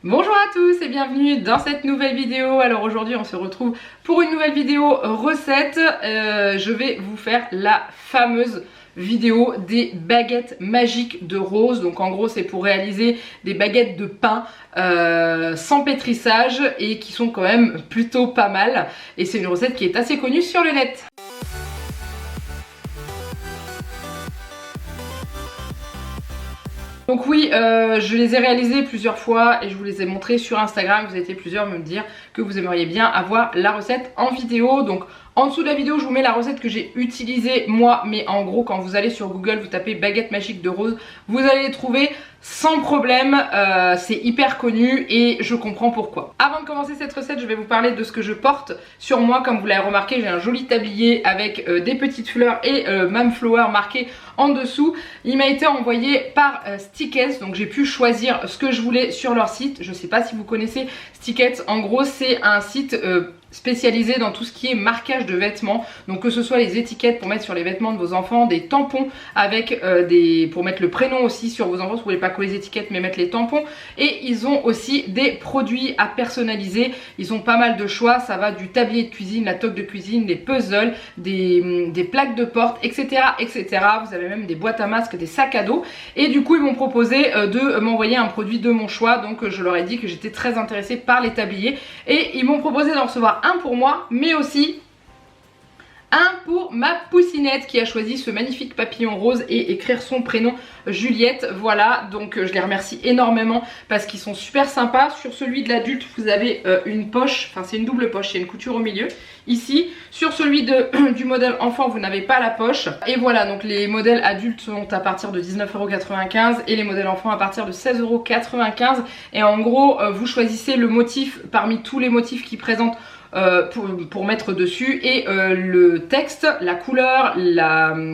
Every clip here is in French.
Bonjour à tous et bienvenue dans cette nouvelle vidéo. Alors aujourd'hui on se retrouve pour une nouvelle vidéo recette. Je vais vous faire la fameuse vidéo des baguettes magiques de Rose. Donc en gros c'est pour réaliser des baguettes de pain sans pétrissage et qui sont quand même plutôt pas mal. Et c'est une recette qui est assez connue sur le net. Donc oui, je les ai réalisées plusieurs fois et je vous les ai montrées sur Instagram. Vous avez été plusieurs à me dire que vous aimeriez bien avoir la recette en vidéo. Donc en dessous de la vidéo, je vous mets la recette que j'ai utilisée moi. Mais en gros, quand vous allez sur Google, vous tapez baguette magique de Rose, vous allez les trouver sans problème. C'est hyper connu et je comprends pourquoi. Avant de commencer cette recette, je vais vous parler de ce que je porte sur moi. Comme vous l'avez remarqué, j'ai un joli tablier avec des petites fleurs et Mam Flower marqué en dessous. Il m'a été envoyé par Stickets, donc j'ai pu choisir ce que je voulais sur leur site. Je sais pas si vous connaissez Stickets. En gros, c'est un site spécialisé dans tout ce qui est marquage de vêtements, donc que ce soit les étiquettes pour mettre sur les vêtements de vos enfants, des tampons avec pour mettre le prénom aussi sur vos enfants, si vous voulez pas coller les étiquettes mais mettre les tampons, et ils ont aussi des produits à personnaliser. Ils ont pas mal de choix, ça va du tablier de cuisine, la toque de cuisine, des puzzles, des plaques de porte, etc., etc. Vous avez même des boîtes à masques, des sacs à dos, et du coup ils m'ont proposé de m'envoyer un produit de mon choix. Donc je leur ai dit que j'étais très intéressée par les tabliers et ils m'ont proposé d'en recevoir un pour moi, mais aussi un pour ma poussinette qui a choisi ce magnifique papillon rose et écrire son prénom Juliette. Voilà, donc je les remercie énormément parce qu'ils sont super sympas. Sur celui de l'adulte, vous avez une poche, enfin c'est une double poche, il y a une couture au milieu ici. Sur celui du modèle enfant, vous n'avez pas la poche. Et voilà, donc les modèles adultes sont à partir de 19,95 € et les modèles enfants à partir de 16,95 €. Et en gros, vous choisissez le motif parmi tous les motifs qui présentent pour mettre dessus, et le texte, la couleur,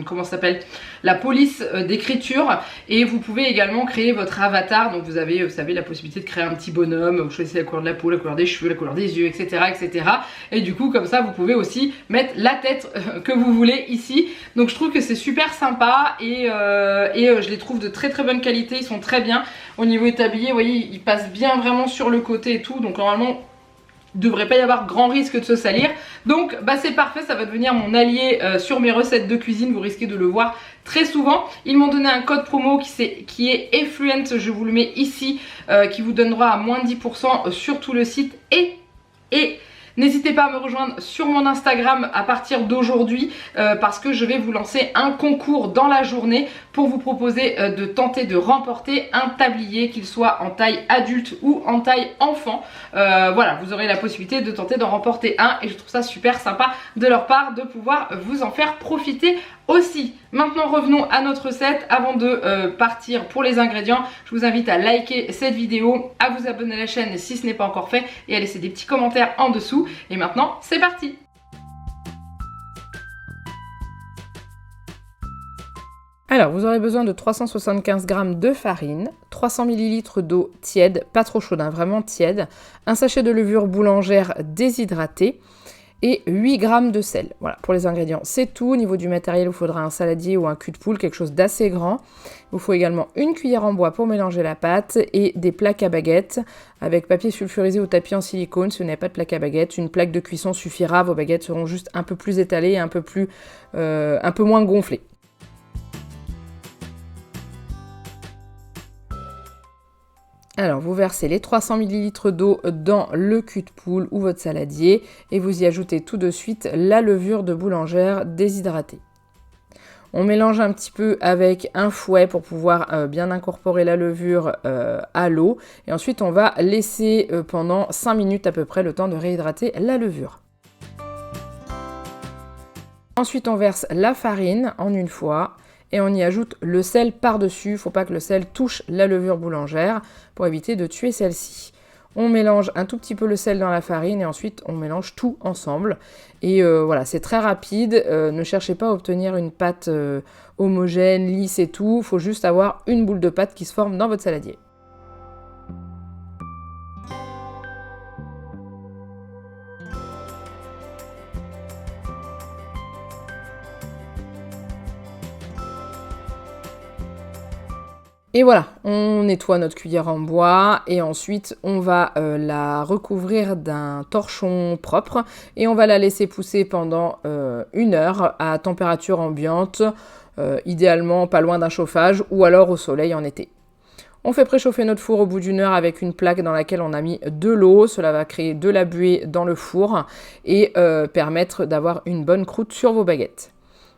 comment ça s'appelle, la police d'écriture, et vous pouvez également créer votre avatar. Donc vous avez, vous savez, la possibilité de créer un petit bonhomme, vous choisissez la couleur de la peau, la couleur des cheveux, la couleur des yeux, etc., etc. Et du coup comme ça vous pouvez aussi mettre la tête que vous voulez ici. Donc je trouve que c'est super sympa et je les trouve de très très bonne qualité. Ils sont très bien au niveau établi, vous voyez, ils passent bien vraiment sur le côté et tout, donc normalement il ne devrait pas y avoir grand risque de se salir. Donc bah c'est parfait, ça va devenir mon allié sur mes recettes de cuisine. Vous risquez de le voir très souvent. Ils m'ont donné un code promo qui est Effluent, je vous le mets ici, qui vous donnera à moins de 10% sur tout le site. Et n'hésitez pas à me rejoindre sur mon Instagram à partir d'aujourd'hui parce que je vais vous lancer un concours dans la journée pour vous proposer de tenter de remporter un tablier, qu'il soit en taille adulte ou en taille enfant. Voilà, vous aurez la possibilité de tenter d'en remporter un et je trouve ça super sympa de leur part de pouvoir vous en faire profiter aussi. Maintenant revenons à notre recette. Avant de partir pour les ingrédients, je vous invite à liker cette vidéo, à vous abonner à la chaîne si ce n'est pas encore fait et à laisser des petits commentaires en dessous. Et maintenant c'est parti! Alors vous aurez besoin de 375 g de farine, 300 ml d'eau tiède, pas trop chaude, hein, vraiment tiède, un sachet de levure boulangère déshydratée et 8 g de sel. Voilà, pour les ingrédients, c'est tout. Au niveau du matériel, il vous faudra un saladier ou un cul de poule, quelque chose d'assez grand. Il vous faut également une cuillère en bois pour mélanger la pâte et des plaques à baguettes avec papier sulfurisé ou tapis en silicone. Si vous n'avez pas de plaque à baguettes, une plaque de cuisson suffira. Vos baguettes seront juste un peu plus étalées et un peu moins gonflées. Alors vous versez les 300 ml d'eau dans le cul de poule ou votre saladier et vous y ajoutez tout de suite la levure de boulangère déshydratée. On mélange un petit peu avec un fouet pour pouvoir bien incorporer la levure à l'eau et ensuite on va laisser pendant 5 minutes à peu près le temps de réhydrater la levure. Ensuite on verse la farine en une fois et on y ajoute le sel par-dessus. Il ne faut pas que le sel touche la levure boulangère pour éviter de tuer celle-ci. On mélange un tout petit peu le sel dans la farine et ensuite on mélange tout ensemble. Et voilà, c'est très rapide. Ne cherchez pas à obtenir une pâte homogène, lisse et tout. Il faut juste avoir une boule de pâte qui se forme dans votre saladier. Et voilà, on nettoie notre cuillère en bois et ensuite on va la recouvrir d'un torchon propre et on va la laisser pousser pendant 1 heure à température ambiante, idéalement pas loin d'un chauffage ou alors au soleil en été. On fait préchauffer notre four au bout d'1 heure avec une plaque dans laquelle on a mis de l'eau. Cela va créer de la buée dans le four et permettre d'avoir une bonne croûte sur vos baguettes.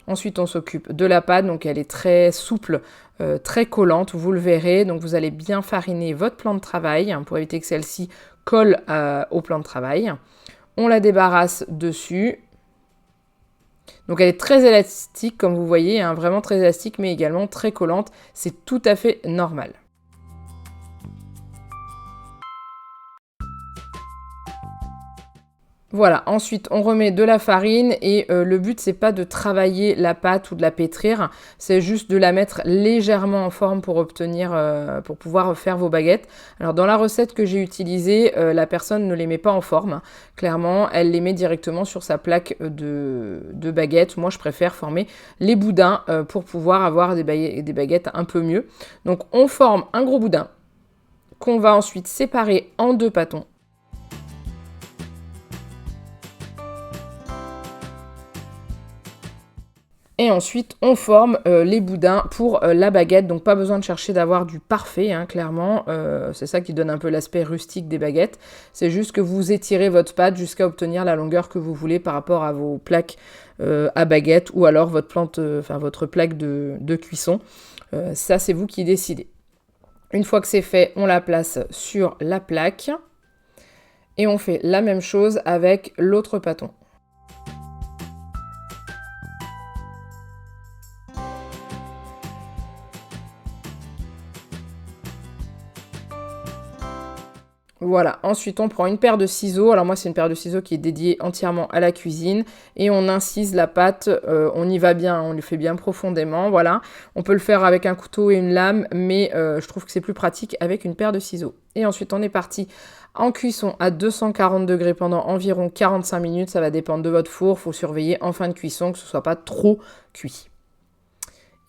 Ensuite, on s'occupe de la pâte, donc elle est très souple, très collante, vous le verrez. Donc vous allez bien fariner votre plan de travail pour éviter que celle-ci colle au plan de travail. On la débarrasse dessus. Donc elle est très élastique, comme vous voyez, vraiment très élastique, mais également très collante. C'est tout à fait normal. Voilà, ensuite on remet de la farine et le but c'est pas de travailler la pâte ou de la pétrir, c'est juste de la mettre légèrement en forme pour obtenir, pour pouvoir faire vos baguettes. Alors dans la recette que j'ai utilisée, la personne ne les met pas en forme, clairement elle les met directement sur sa plaque de baguettes. Moi je préfère former les boudins pour pouvoir avoir des baguettes un peu mieux. Donc on forme un gros boudin qu'on va ensuite séparer en 2 pâtons. Et ensuite, on forme les boudins pour la baguette. Donc, pas besoin de chercher d'avoir du parfait, clairement. C'est ça qui donne un peu l'aspect rustique des baguettes. C'est juste que vous étirez votre pâte jusqu'à obtenir la longueur que vous voulez par rapport à vos plaques à baguette ou alors votre plaque de cuisson. Ça, c'est vous qui décidez. Une fois que c'est fait, on la place sur la plaque. Et on fait la même chose avec l'autre pâton. Voilà, ensuite on prend une paire de ciseaux, alors moi c'est une paire de ciseaux qui est dédiée entièrement à la cuisine et on incise la pâte, on y va bien, on le fait bien profondément, voilà. On peut le faire avec un couteau et une lame, mais je trouve que c'est plus pratique avec une paire de ciseaux. Et ensuite on est parti en cuisson à 240 degrés pendant environ 45 minutes, ça va dépendre de votre four, il faut surveiller en fin de cuisson que ce ne soit pas trop cuit.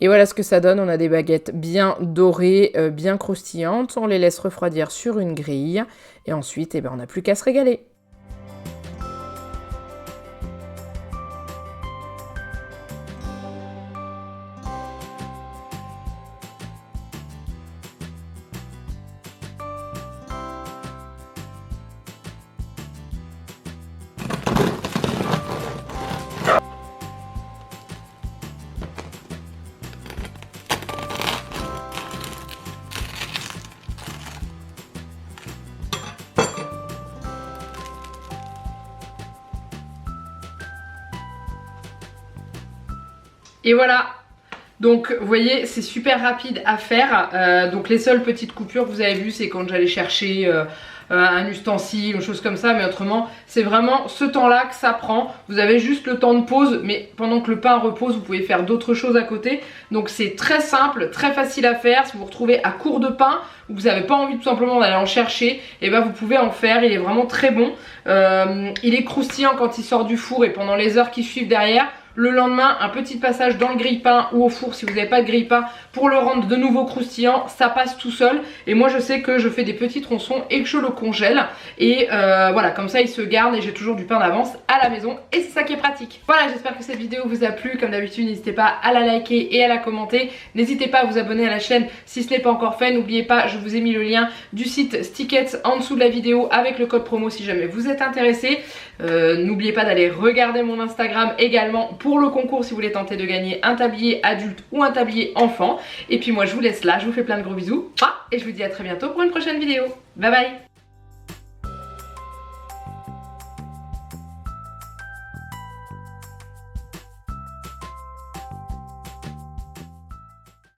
Et voilà ce que ça donne, on a des baguettes bien dorées, bien croustillantes, on les laisse refroidir sur une grille, et ensuite, on n'a plus qu'à se régaler. Et voilà, donc vous voyez c'est super rapide à faire, donc les seules petites coupures que vous avez vues c'est quand j'allais chercher un ustensile, une chose comme ça, mais autrement c'est vraiment ce temps là que ça prend. Vous avez juste le temps de pause, mais pendant que le pain repose vous pouvez faire d'autres choses à côté, donc c'est très simple, très facile à faire. Si vous vous retrouvez à court de pain ou que vous n'avez pas envie tout simplement d'aller en chercher, et vous pouvez en faire, il est vraiment très bon, il est croustillant quand il sort du four et pendant les heures qui suivent derrière. Le lendemain, un petit passage dans le grille-pain ou au four si vous n'avez pas de grille-pain pour le rendre de nouveau croustillant, ça passe tout seul. Et moi je sais que je fais des petits tronçons et que je le congèle. Et voilà, comme ça il se garde et j'ai toujours du pain d'avance à la maison et c'est ça qui est pratique. Voilà, j'espère que cette vidéo vous a plu. Comme d'habitude, n'hésitez pas à la liker et à la commenter. N'hésitez pas à vous abonner à la chaîne si ce n'est pas encore fait. N'oubliez pas, je vous ai mis le lien du site Stickets en dessous de la vidéo avec le code promo si jamais vous êtes intéressé. N'oubliez pas d'aller regarder mon Instagram également pour le concours si vous voulez tenter de gagner un tablier adulte ou un tablier enfant. Et puis moi je vous laisse là, je vous fais plein de gros bisous et je vous dis à très bientôt pour une prochaine vidéo. Bye bye.